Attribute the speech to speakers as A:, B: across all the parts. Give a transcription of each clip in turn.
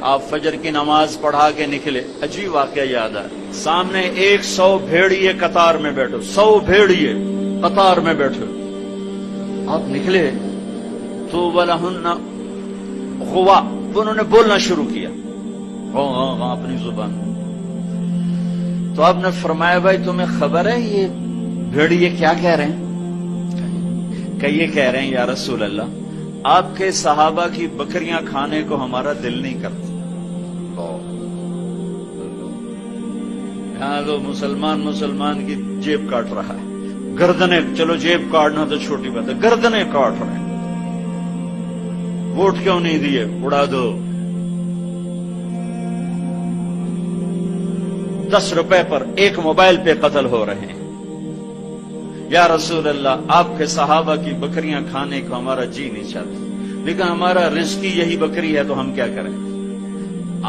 A: آپ فجر کی نماز پڑھا کے نکلے، عجیب واقعہ یاد ہے، سامنے 100 بھیڑیے قطار میں بیٹھو، 100 بھیڑیے قطار میں بیٹھو، آپ نکلے تو وَلَهُنَّ غُوَا، انہوں نے بولنا شروع کیا اپنی زبان، تو آپ نے فرمایا بھائی تمہیں خبر ہے یہ بھیڑیے کیا کہہ رہے ہیں؟ کہ یہ کہہ رہے ہیں یا رسول اللہ آپ کے صحابہ کی بکریاں کھانے کو ہمارا دل نہیں کرتا۔ یہاں تو مسلمان کی جیب کاٹ رہا ہے، گردنیں، چلو جیب کاٹنا تو چھوٹی بات ہے، گردنیں کاٹ رہے ہیں، ووٹ کیوں نہیں دیے، اڑا دو، 10 روپے پر ایک موبائل پہ قتل ہو رہے ہیں، یا رسول اللہ آپ کے صحابہ کی بکریاں کھانے کو ہمارا جی نہیں چاہتا، لیکن ہمارا رزق یہی بکری ہے تو ہم کیا کریں؟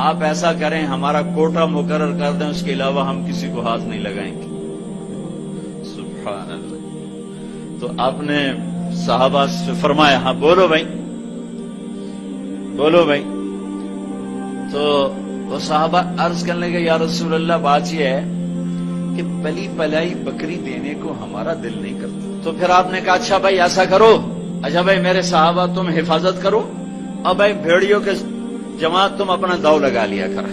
A: آپ ایسا کریں ہمارا کوٹا مقرر کر دیں، اس کے علاوہ ہم کسی کو ہاتھ نہیں لگائیں گے۔ سبحان اللہ۔ تو آپ نے صحابہ سے فرمایا ہاں بولو بھائی، بولو بھائی، تو وہ صحابہ عرض کرنے لگے یا رسول اللہ بات یہ ہے کہ پلی پلائی بکری دینے کو ہمارا دل نہیں کرتا۔ تو پھر آپ نے کہا اچھا بھائی ایسا کرو، اچھا بھائی میرے صحابہ تم حفاظت کرو، اب بھائی بھیڑیوں کے جماعت تم اپنا داؤ لگا لیا کر۔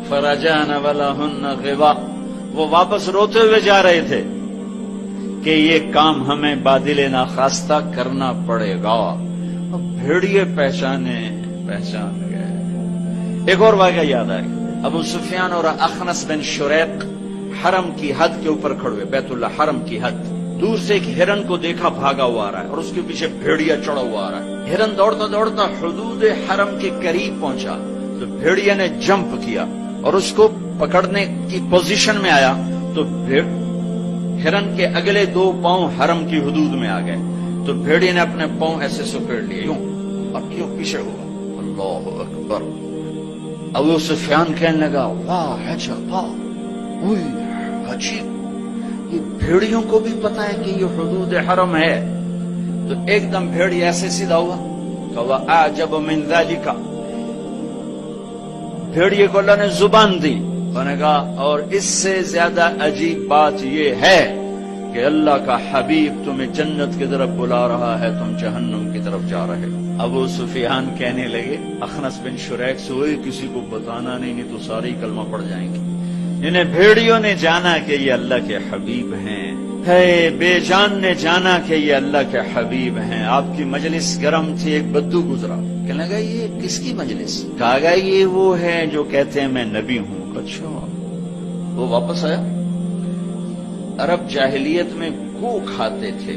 A: فرجعنا ولهن غوا، وہ واپس روتے ہوئے جا رہے تھے کہ یہ کام ہمیں بادل ناخواستہ کرنا پڑے گا۔ اب بھیڑیے پہچان گئے۔ ایک اور واقعہ یاد آئے، ابو سفیان اور اخنس بن شریق حرم کی حد کے اوپر کھڑے ہوئے، بیت اللہ حرم کی حد، دور سے ایک ہرن کو دیکھا بھاگا ہوا آ رہا ہے اور اس کے پیچھے بھیڑیا چڑھا ہوا آ رہا ہے۔ ہرن دوڑتا دوڑتا حدود حرم کے قریب پہنچا تو بھیڑیا نے جمپ کیا اور اس کو پکڑنے کی پوزیشن میں آیا تو ہرن کے اگلے 2 پاؤں حرم کی حدود میں آ گئے، تو بھیڑیا نے اپنے پاؤں ایسے سکیڑ لیے یوں اور کیوں پیچھے ہوا۔ اللہ اکبر۔ ابو سفیان کہنے لگا واہ عجبا، عجیب، یہ بھیڑیوں کو بھی پتا ہے کہ یہ حدود حرم ہے۔ تو ایک دم بھیڑی ایسے سیدھا ہوا کہ وَأَعْجَبُ مِنْ ذَلِكَ، بھیڑیے کو اللہ نے زبان دی، انہوں نے کہا اور اس سے زیادہ عجیب بات یہ ہے کہ اللہ کا حبیب تمہیں جنت کی طرف بلا رہا ہے، تم جہنم کی طرف جا رہے ہو۔ ابو سفیان کہنے لگے اخنس بن شریق سے ہوئے کسی کو بتانا نہیں تو ساری کلمہ پڑ جائیں گے۔ انہیں بھیڑیوں نے جانا کہ یہ اللہ کے حبیب ہیں، ہے بے جان نے جانا کہ یہ اللہ کے حبیب ہیں۔ آپ کی مجلس گرم تھی، ایک بدو گزرا، کہنے لگا یہ کس کی مجلس؟ کہا گیا یہ وہ ہے جو کہتے ہیں میں نبی ہوں۔ اچھا، وہ واپس آیا۔ عرب جاہلیت میں گو کھاتے تھے،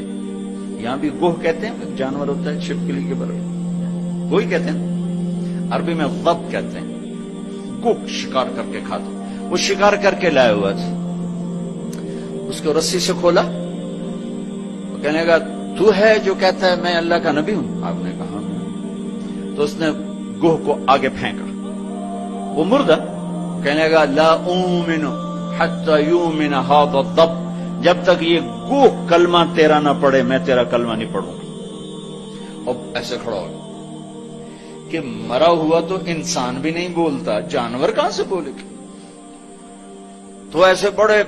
A: یہاں بھی گوہ کہتے ہیں، جانور ہوتا ہے چھپکلی کے برابر، گوہی کہتے ہیں، عربی میں ضب کہتے ہیں، گو شکار کر کے کھاتے۔ وہ شکار کر کے لائے ہوا تھا، اس کو رسی سے کھولا، وہ کہنے لگا تو ہے جو کہتا ہے میں اللہ کا نبی ہوں؟ آپ نے کہا تو اس نے گوہ کو آگے پھینکا، وہ مردہ، کہنے لگا لا اومن حتی یومن ھذا الضب، جب تک یہ گوہ کلمہ تیرا نہ پڑھے میں تیرا کلمہ نہیں پڑھوں گا۔ اب ایسے کھڑا ہو کہ مرا ہوا تو انسان بھی نہیں بولتا، جانور کہاں سے بولے گا؟ تو ایسے بڑے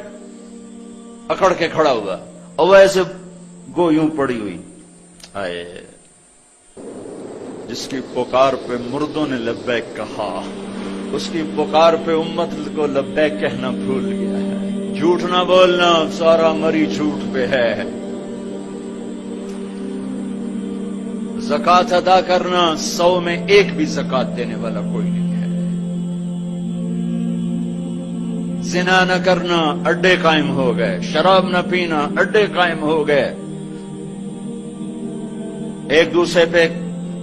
A: اکڑ کے کھڑا ہوا اور وہ ایسے گو یوں پڑی ہوئی، آئے جس کی پکار پہ مردوں نے لبیک کہا، اس کی پکار پہ امت کو لبیک کہنا بھول گیا ہے۔ جھوٹ نہ بولنا، سارا مری جھوٹ پہ ہے۔ زکات ادا کرنا، 100 میں 1 بھی زکات دینے والا کوئی نہیں ہے۔ زنا نہ کرنا، اڈے قائم ہو گئے۔ شراب نہ پینا، اڈے قائم ہو گئے۔ ایک دوسرے پہ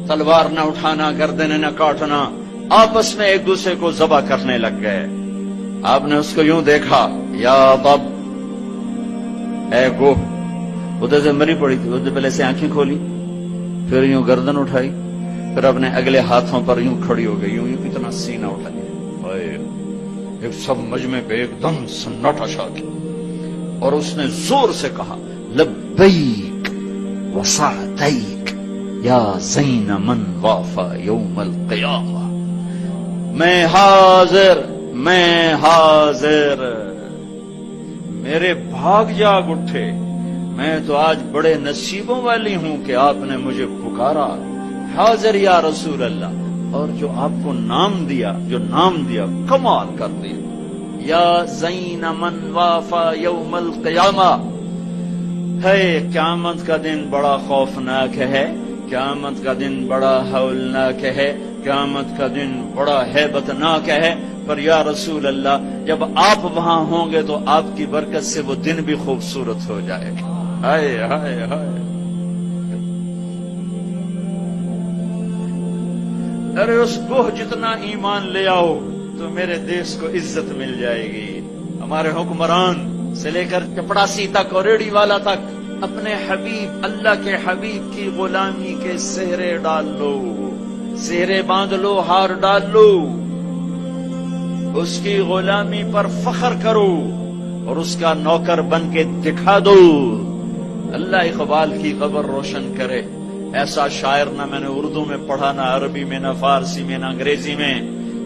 A: تلوار نہ اٹھانا، گردنیں نہ کاٹنا، آپس میں ایک دوسرے کو ذبح کرنے لگ گئے۔ آپ نے اس کو یوں دیکھا، یا باب، اے گو، ادھر سے مری پڑی تھی، ادھر پہلے سے آنکھیں کھولی، پھر یوں گردن اٹھائی، پھر اپنے اگلے ہاتھوں پر یوں کھڑی ہو گئی، یوں اتنا سینہ اٹھایا، ایک سب مجمع پہ ایک دم سناٹا چھا گیا، اور اس نے زور سے کہا لبیک وسعدیک یا زین من وافا یوم القیامہ، میں حاضر، میں حاضر، میرے بھاگ جاگ اٹھے، میں تو آج بڑے نصیبوں والی ہوں کہ آپ نے مجھے پکارا، حاضر یا رسول اللہ۔ اور جو آپ کو نام دیا، جو نام دیا کمال کر دیا، یا زین من وافا یوم القیامہ۔ ہے قیامت کا دن بڑا خوفناک ہے، قیامت کا دن بڑا ہولناک ہے، قیامت کا دن بڑا ہیبتناک ہے، پر یا رسول اللہ جب آپ وہاں ہوں گے تو آپ کی برکت سے وہ دن بھی خوبصورت ہو جائے گا۔ ہائے ہائے ہائے، ارے اس کو جتنا ایمان لے آؤ تو میرے دیش کو عزت مل جائے گی۔ ہمارے حکمران سے لے کر چپڑاسی تک اور ریڑھی والا تک اپنے حبیب، اللہ کے حبیب کی غلامی کے سہرے ڈال لو، سہرے باندھ لو، ہار ڈال لو، اس کی غلامی پر فخر کرو اور اس کا نوکر بن کے دکھا دو۔ اللہ اقبال کی قبر روشن کرے۔ ایسا شاعر نہ میں نے اردو میں پڑھا، نہ عربی میں، نہ فارسی میں، نہ انگریزی میں،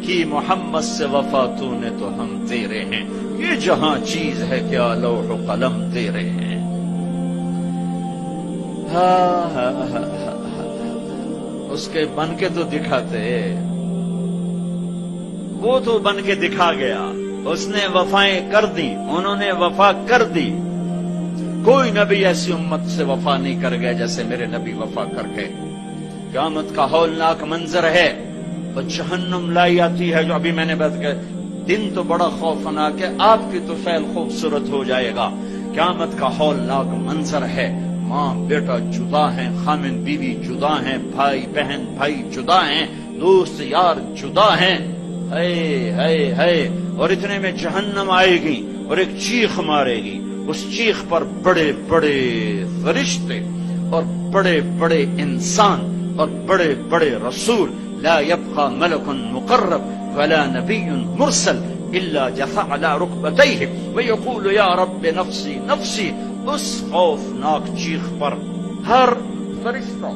A: کہ محمد سے وفا تو نے تو ہم تیرے ہیں، یہ جہاں چیز ہے کیا لوح و قلم تیرے ہیں۔ اس کے بن کے تو دکھاتے، وہ تو بن کے دکھا گیا، اس نے وفائیں کر دی، انہوں نے وفا کر دی۔ کوئی نبی ایسی امت سے وفا نہیں کر گیا جیسے میرے نبی وفا کر گئے۔ قیامت کا ہولناک منظر ہے، اور جہنم لائی آتی ہے جو ابھی میں نے بات کیا، دن تو بڑا خوفناک ہے، آپ کی تو فعل خوبصورت ہو جائے گا۔ قیامت کا ہولناک منظر ہے، ماں بیٹا جدا ہیں، خامن بیوی جدا ہیں، بھائی بہن بھائی جدا ہیں، دوست یار جدا ہیں، ہائے ہائے ہائے۔ اور اتنے میں جہنم آئے گی اور ایک چیخ مارے گی، اس چیخ پر بڑے بڑے فرشتے اور بڑے بڑے انسان اور بڑے بڑے رسول، لا يبقى ملك مقرب ولا نبي مرسل الا جثى على ركبتيه ويقول يا رب نفسي نفسي۔ اس خوفناک چیخ پر ہر فرشتہ،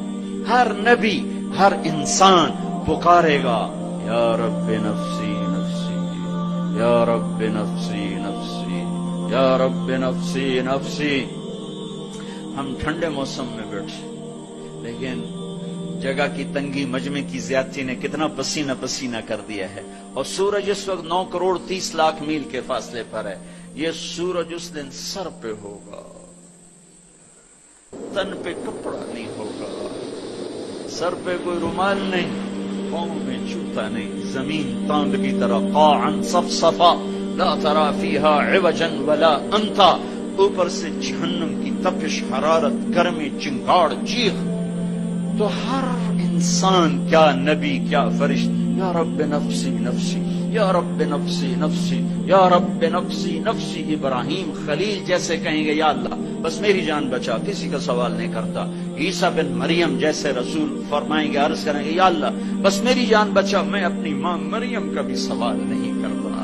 A: ہر نبی، ہر انسان پکارے گا، یا رب نفسی نفسی، یا رب نفسی نفسی، یا رب نفسی نفسی۔ ہم ٹھنڈے موسم میں بیٹھے، لیکن جگہ کی تنگی، مجمع کی زیادتی نے کتنا پسینہ پسینہ کر دیا ہے، اور سورج اس وقت 9 کروڑ 30 لاکھ میل کے فاصلے پر ہے۔ یہ سورج اس دن سر پہ ہوگا، تن پہ کپڑا نہیں ہوگا، سر پہ کوئی رومال نہیں، پاؤں میں جوتا نہیں، زمین تانب کی طرح قاعا صفصفا لا ترى فيها عوجا ولا امتا۔ اوپر سے جہنم کی تپش، حرارت، گرمی، چنگاڑ، چیخ، تو ہر انسان، کیا نبی کیا فرشت، یا رب نفسی نفسی، یا رب نفسی نفسی، یا رب نفسی نفسی۔ ابراہیم خلیل جیسے کہیں گے یا اللہ بس میری جان بچا، کسی کا سوال نہیں کرتا۔ عیسیٰ بن مریم جیسے رسول فرمائیں گے، عرض کریں گے یا اللہ بس میری جان بچا، میں اپنی ماں مریم کا بھی سوال نہیں کرتا۔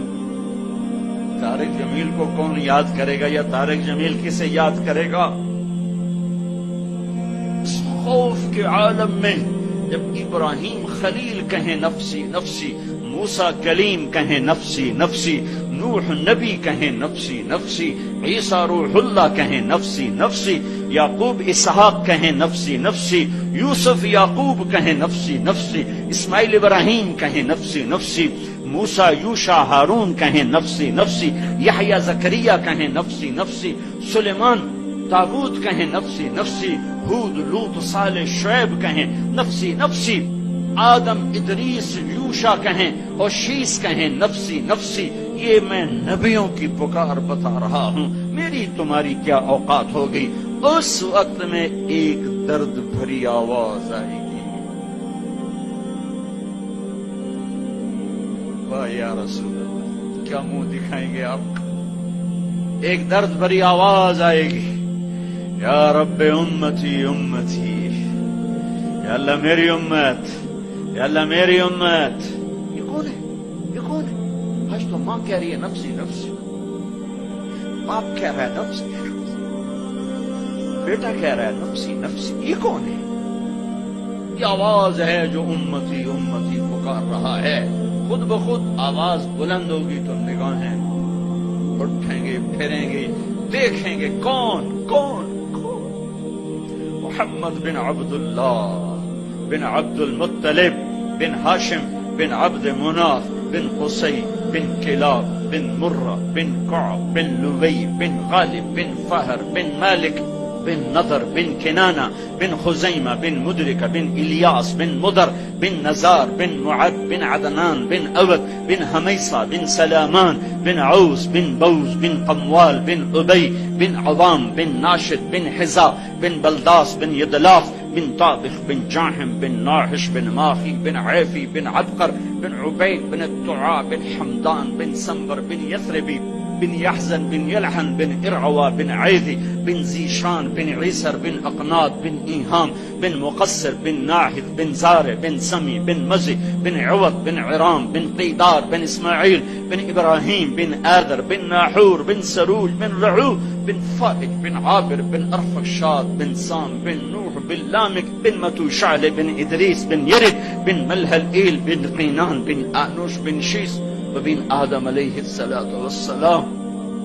A: طارق جمیل کو کون یاد کرے گا، یا طارق جمیل کسے یاد کرے گا؟ خوف کے عالم میں جب ابراہیم خلیل کہیں نفسی نفسی، موسیٰ کلیم کہیں نفسی نفسی، نوح نبی کہیں نفسی نفسی، عیسیٰ روح اللہ کہیں نفسی نفسی، یعقوب اسحاق کہیں نفسی نفسی، یوسف یعقوب کہیں نفسی نفسی، اسماعیل ابراہیم کہیں نفسی نفسی، موسیٰ یوشع ہارون کہیں نفسی نفسی، یحییٰ زکریا کہیں نفسی نفسی، سلیمان داؤد کہیں نفسی نفسی، ہود لوط صالح شعیب کہیں نفسی نفسی، آدم ادریس یوشع کہیں اور شیس کہیں نفسی نفسی۔ یہ میں نبیوں کی پکار بتا رہا ہوں، میری تمہاری کیا اوقات ہوگی؟ اس وقت میں ایک درد بھری آواز آئے گی، واہ یا رسول اللہ، کیا منہ دکھائیں گے آپ؟ ایک درد بھری آواز آئے گی، یا رب امتی امتی، یا اللہ میری امت، یا اللہ میری امت۔ یہ کون ہے؟ یہ کون ہے؟ آج تو ماں کہہ رہی ہے نفسی نفسی، باپ کہہ رہا ہے نفسی نفسی، بیٹا کہہ رہا ہے نفسی نفسی، یہ کون ہے؟ یہ آواز ہے جو امتی امتی پکار رہا ہے۔ خود بخود آواز بلند ہوگی تو نگاہیں اٹھیں گے، پھریں گے، دیکھیں گے کون کون کون؟ محمد بن عبداللہ بن عبد المطلب بن ہاشم بن عبد مناف بن قصی بن کلاب بن مرہ بن کعب بن لبی بن غالب بن فہر بن مالک بن نضر بن کنانہ بن خزیمہ بن مدرکہ بن الیاس بن مدر بن نزار بن معد بن عدنان بن اود بن حمیصہ بن سلامان بن عوس بن بوز بن قموال بن ابی بن عوام بن ناشد بن حزا بن بلداس بن یدلاف بن طابخ بن جاحم بن ناحش بن ماخی بن عیفی بن عبقر بن عبید بن الطعا بن حمدان بن سنبر بن یثربی بن يحزن بن يلحن بن إرعوى بن عيذي بن زيشان بن عيسر بن أقناط بن إيهام بن مقصر بن ناحذ بن زارع بن سمي بن مزي بن عوض بن عرام بن قيدار بن إسماعيل بن إبراهيم بن آذر بن ناحور بن سروج بن رعو بن فائج بن عابر بن أرفخشاد بن سام بن نوح بن لامك بن متوشعل بن إدريس بن يرد بن ملهلئيل بن قينان بن آنوش بن شيس وبن آدم علیہ الصلوۃ والسلام۔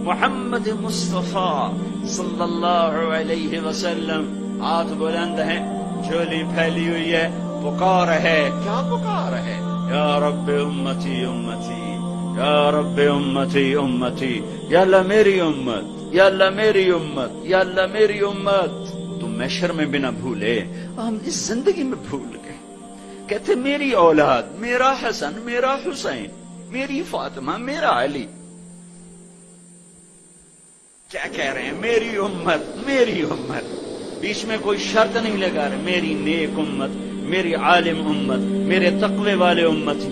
A: محمد مصطفیٰ صلی اللہ علیہ وسلم ہاتھ بلند ہیں، جھولی پھیلی ہوئی ہے، پکار ہے، کیا پکار ہے؟ یا رب امتی امتی، یا رب امتی امتی، یا اللہ میری امت، یا اللہ میری امت، یا اللہ میری امت۔ تم محشر میں بھی نہ بھولے، ہم اس زندگی میں بھول گئے۔ کہتے میری اولاد، میرا حسن، میرا حسین، میری فاطمہ، میرا علی۔ کیا کہہ رہے ہیں؟ میری امت، میری امت، بیچ میں کوئی شرط نہیں لگا رہے۔ میری نیک امت، میری عالم امت، میرے تقوی والے امتی،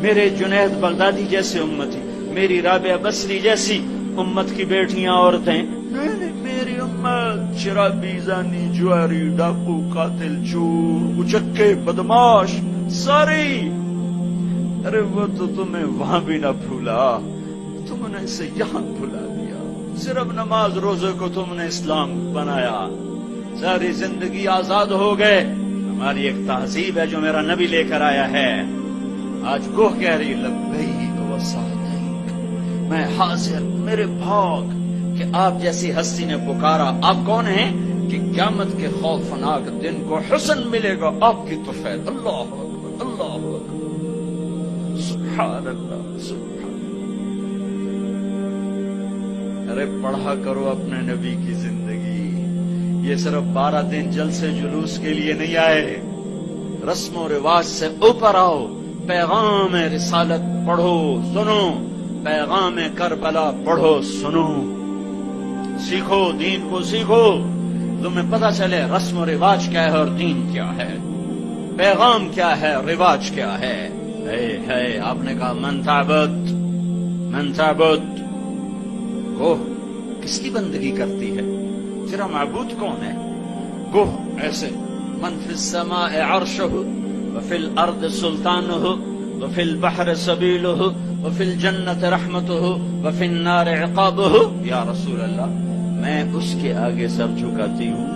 A: میرے جنید بغدادی جیسے امتی، میری رابعہ بصری جیسی امت کی بیٹیاں، عورتیں، نہیں، میری امت، شرابی، زانی، جواری، ڈاکو، قاتل، چور، اچکے، بدماش، ساری۔ ارے وہ تو تمہیں وہاں بھی نہ بھولا، تم نے اسے یہاں بھلا دیا۔ صرف نماز روزے کو تم نے اسلام بنایا، ساری زندگی آزاد ہو گئے۔ ہماری ایک تہذیب ہے جو میرا نبی لے کر آیا ہے۔ آج گوہ کہہ رہی لبیک و سعدیک، میں حاضر، میرے بھاگ کہ آپ جیسی ہستی نے پکارا۔ آپ کون ہیں؟ کہ قیامت کے خوفناک دن کو حسن ملے گا آپ کی طفیل۔ اللہ اکبر، اللہ اکبر، سبحان اللہ، سبحان۔ ارے پڑھا کرو اپنے نبی کی زندگی۔ یہ صرف 12 دن جلسے جلوس کے لیے نہیں آئے، رسم و رواج سے اوپر آؤ، پیغام رسالت پڑھو، سنو، پیغام کربلا پڑھو، سنو، سیکھو، دین کو سیکھو، تمہیں پتہ چلے رسم و رواج کیا ہے اور دین کیا ہے، پیغام کیا ہے، رواج کیا ہے۔ ہے آپ نے کہا من تعبد، من تعبد، گوہ کس کی بندگی کرتی ہے؟ تیرا معبود کون ہے؟ گوہ ایسے من فی السماء عرشہ وفی الارض سلطانہ وفی البحر سبیلہ وفی الجنت رحمتہ وفی النار عقابہ۔ یا رسول اللہ، میں اس کے آگے سر جھکاتی ہوں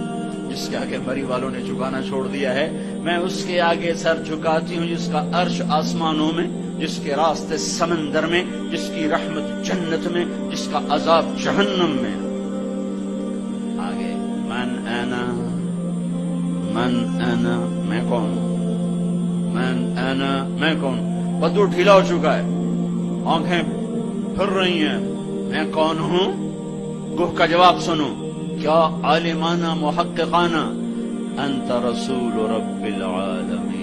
A: جس کے آگے مری والوں نے جھکانا چھوڑ دیا ہے، میں اس کے آگے سر جھکاتی ہوں جس کا عرش آسمانوں میں، جس کے راستے سمندر میں، جس کی رحمت جنت میں، جس کا عذاب جہنم میں۔ آگے من انا، من انا، میں کون؟ من انا، میں کون؟ بدو ڈھیلا ہو چکا ہے، آنکھیں پھر رہی ہیں، میں کون ہوں؟ گوہ کا جواب سنو، کیا عالمانہ محققانہ، انت رسول رب العالمین،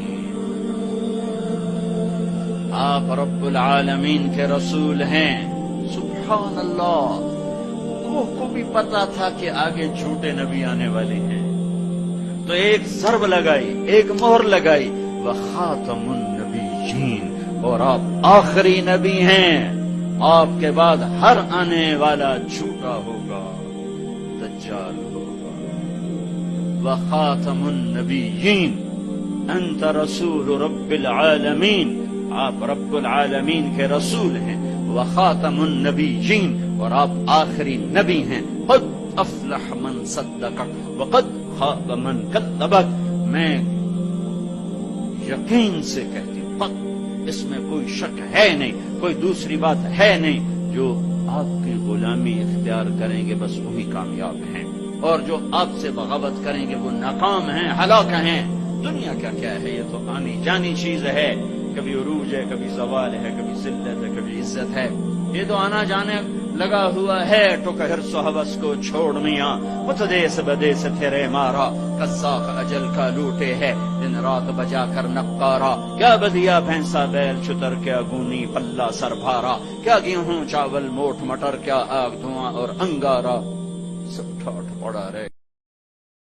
A: آپ رب العالمین کے رسول ہیں۔ سبحان اللہ، گوہ کو بھی پتا تھا کہ آگے جھوٹے نبی آنے والے ہیں، تو ایک ضرب لگائی، ایک مہر لگائی، وخاتم النبیین، اور آپ آخری نبی ہیں، آپ کے بعد ہر آنے والا جھوٹا ہوگا، دجال ہوگا۔ وخاتم النبیین، انت رسول رب العالمین، آپ رب العالمین کے رسول ہیں، وخاتم النبیین، اور آپ آخری نبی ہیں۔ قد افلح من صدقک وقد خاب من کذبک، میں یقین سے کہتی ہوں، قد اس میں کوئی شک ہے نہیں، کوئی دوسری بات ہے نہیں، جو آپ کی غلامی اختیار کریں گے بس وہی کامیاب ہیں، اور جو آپ سے بغاوت کریں گے وہ ناکام ہیں، ہلاک ہیں۔ دنیا کا کیا ہے، یہ تو آنی جانی چیز ہے، کبھی عروج ہے، کبھی زوال ہے، کبھی ذلت ہے، کبھی عزت ہے، یہ تو آنا جانے لگا ہوا ہے۔ ٹک حرص و ہوس کو چھوڑ میاں، متدیس بدیس تیرے مارا، قزاق اجل کا لوٹے ہے دن رات بجا کر نقارا۔ کیا بدیا بھینسا بیل چتر، کیا گونی پلہ سر بھارا، کیا گیہوں چاول موٹ مٹر، کیا آگ دھواں اور انگارا، سب ٹھاٹ پڑا رہے۔